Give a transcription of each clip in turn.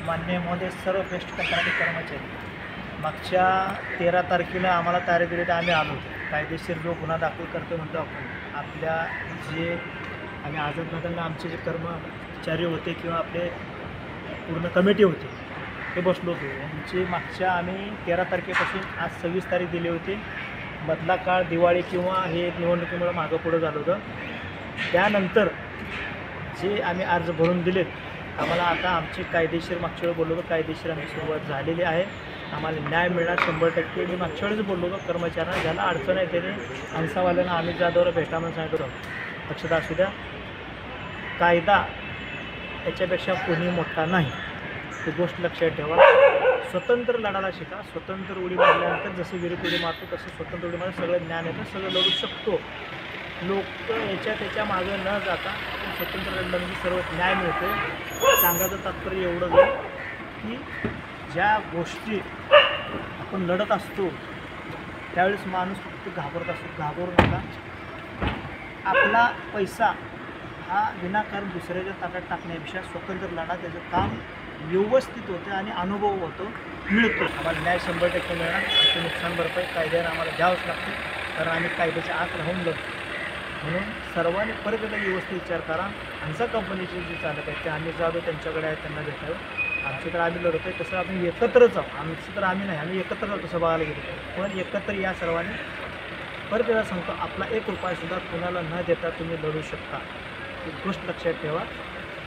माननीय महोदय, सर्व बेस्ट कंत्राटी कर्मचारी, मागच्या 13 तारखेला आम्हाला तारीख दिली तर आम्ही आलो. कायदेशीर जो गुन्हा दाखल करतो म्हणतो आपण, आपल्या जे आम्ही आझाद मैदानला आमचे जे कर्मचारी होते किंवा आपले पूर्ण कमिटी होती ते बसलो होतो. यांची मागच्या आम्ही 13 तारखेपासून आज 26 तारीख दिली होती. बदला काळ, दिवाळी किंवा हे निवडणुकीमुळे मागं पुढं झालं होतं. त्यानंतर जे आम्ही अर्ज भरून दिलेत, आम्हाला आता आमची कायदेशीर, मागच्या वेळी बोललो होतो कायदेशीर आमची सुरुवात झालेली आहे. आम्हाला न्याय मिळणार 100%. मी मागच्या वेळेस बोललो होतो कर्मचाऱ्यांना ज्याला अडचण आहे त्याने हंसावाल्यांना आम्ही जाधवला भेटा म्हणून सांगत होतो. लक्षात असू द्या, कायदा याच्यापेक्षा कोणी मोठा नाही, ही गोष्ट लक्षात ठेवा. स्वतंत्र लढायला शिका. स्वतंत्र उडी मारल्यानंतर जसं विहिरीत उडी मारतो तसं स्वतंत्र उडी मारतो, सगळं ज्ञान येतं, सगळं लढू शकतो. लोक त्याच्या मागं न जाता स्वतंत्र लढलं म्हणजे सर्व न्याय मिळतो. सांगायचं तात्पर्य एवढंच आहे की ज्या गोष्टी आपण लढत असतो त्यावेळेस माणूस फक्त घाबरत असतो. घाबरू नका. आपला पैसा हा विनाकारण दुसऱ्याच्या ताटात टाकण्यापेक्षा स्वतंत्र लढा, त्याचं काम व्यवस्थित होतं आणि अनुभव होतो, मिळतो. आम्हाला न्याय 100% मिळणार. आमचं नुकसान भरपाई कायद्यानं आम्हाला द्यावंच लागते, कारण आम्ही कायद्याच्या आत राहून लढतो. म्हणून सर्वांनी परत एकदा व्यवस्थित विचार करा. हंसा कंपनीचे जे चालक आहेत ते आम्ही जाधव त्यांच्याकडे आहे, त्यांना भेटावं. आमच्याकडे आम्ही लढतो आहे तसं आम्ही एकत्रच आहोत. आमचं तर आम्ही नाही, आम्ही एकत्र जातो तसं बघायला गेलो. पण एकत्र या सर्वांनी. परत एकदा सांगतो, आपला 1 रुपयासुद्धा कोणाला न देता तुम्ही लढू शकता. ही गोष्ट लक्षात ठेवा,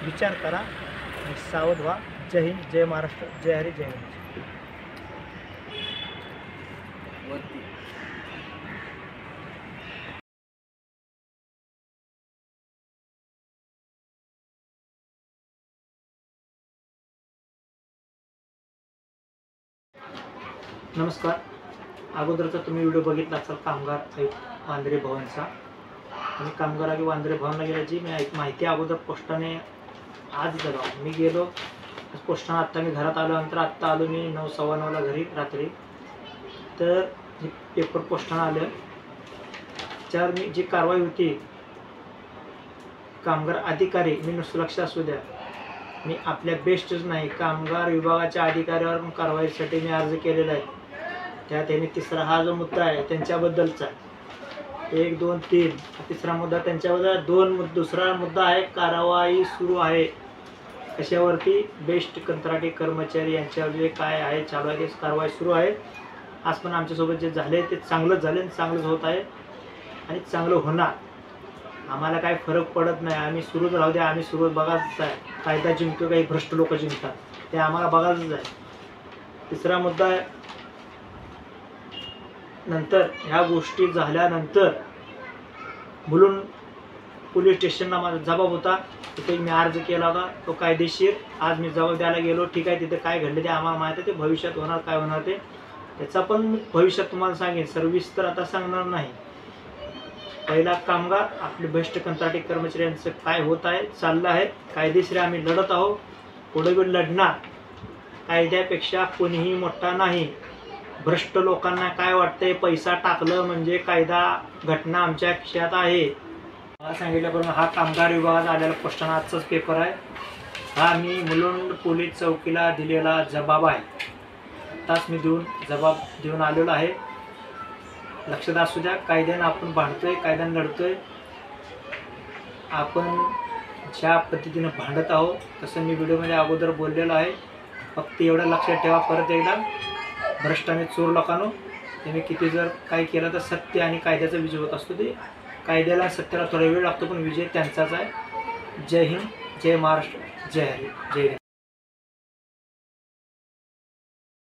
विचार करा आणि सावध व्हा. जय हिंद, जय महाराष्ट्र, जय हरी, जय हिंद. नमस्कार. अगोदरचा तुम्ही व्हिडिओ बघितला असाल कामगार आयुक्त वांद्रे भवनचा. आणि कामगार आयुक्त वांद्रे भवनला गेल्याची मी माहिती अगोदर पोस्टाने आज दिला. मी गेलो पोस्टानं. आत्ता मी घरात आल्यानंतर आत्ता आलो मी 9, 9:15 घरी रात्री. तर पेपर पोस्टानं आलं. त्याच्यावर मी जी कारवाई होती, कामगार अधिकारी, मी नुसतं लक्ष असू द्या, मी आपल्या बेस्टच नाही, कामगार विभागाच्या अधिकाऱ्यावर पण कारवाईसाठी मी अर्ज केलेला आहे. त्यात त्यांनी तिसरा हा जो मुद्दा आहे त्यांच्याबद्दलचा 1, 2, 3 तिसरा मुद्दा त्यांच्याबद्दल 2. दुसरा मुद्दा आहे कारवाई सुरू आहे कशावरती, बेस्ट कंत्राटी कर्मचारी यांच्यावर जे काय आहे चालू आहे ते कारवाई सुरू आहे. आज पण आमच्यासोबत जे झाले ते चांगलंच झाले आणि चांगलंच होत आहे आणि चांगलं होणार. आम्हाला काय फरक पडत नाही. आम्ही सुरूच राहू द्या. आम्ही सुरू बघायचं आहे. कायदा जिंकतो, काही भ्रष्ट लोक जिंकतात, ते आम्हाला बघायचंच आहे. तिसरा मुद्दा आहे, नंतर ह्या गोष्टी झाल्यानंतर मुलुंड पोलीस स्टेशनला माझा जबाब होता. तिथे मी अर्ज केला होता, तो कायदेशीर. आज मी जबाब द्यायला गेलो. ठीक आहे, तिथे काय घडलं ते आम्हाला माहिती आहे. ते भविष्यात होणार, काय होणार ते त्याचा पण भविष्यात तुम्हाला सांगेन. सर्व्हिस तर आता सांगणार नाही. पहिला कामगार, आपले बेस्ट कंत्राटी कर्मचारी यांचं काय होत आहे, चाललं आहे. कायदेशीर आम्ही लढत आहोत, पुढे पण लढणार. कायद्यापेक्षा कोणीही मोठा नाही. भ्रष्ट लोकांना काय वाटतंय, पैसा टाकलं म्हणजे कायदा, घटना आमच्या खिशात आहे. मला सांगितल्याप्रमाणे हा कामगार विभागात आलेला पोस्टानं आजचाच पेपर आहे. हा मी मुलुंड पोलीस चौकीला दिलेला जबाब आहे. आताच मी जबाब देऊन आलेलो आहे. लक्षात असू द्या, कायद्यानं आपण भांडतोय, कायद्यानं लढतोय. आपण ज्या पद्धतीनं भांडत आहोत तसं मी व्हिडिओमध्ये अगोदर बोललेलं आहे. फक्त एवढं लक्षात ठेवा, परत एकदा, भ्रष्ट आणि चोर लोकांनो, त्यांनी किती जर काही केलं तर सत्य आणि कायद्याचा विजय होत असतो. ते कायद्याला सत्याला थोडा वेळ लागतो, पण विजय त्यांचाच आहे. जय हिंद, जय महाराष्ट्र, जय हरी, जय हिंद.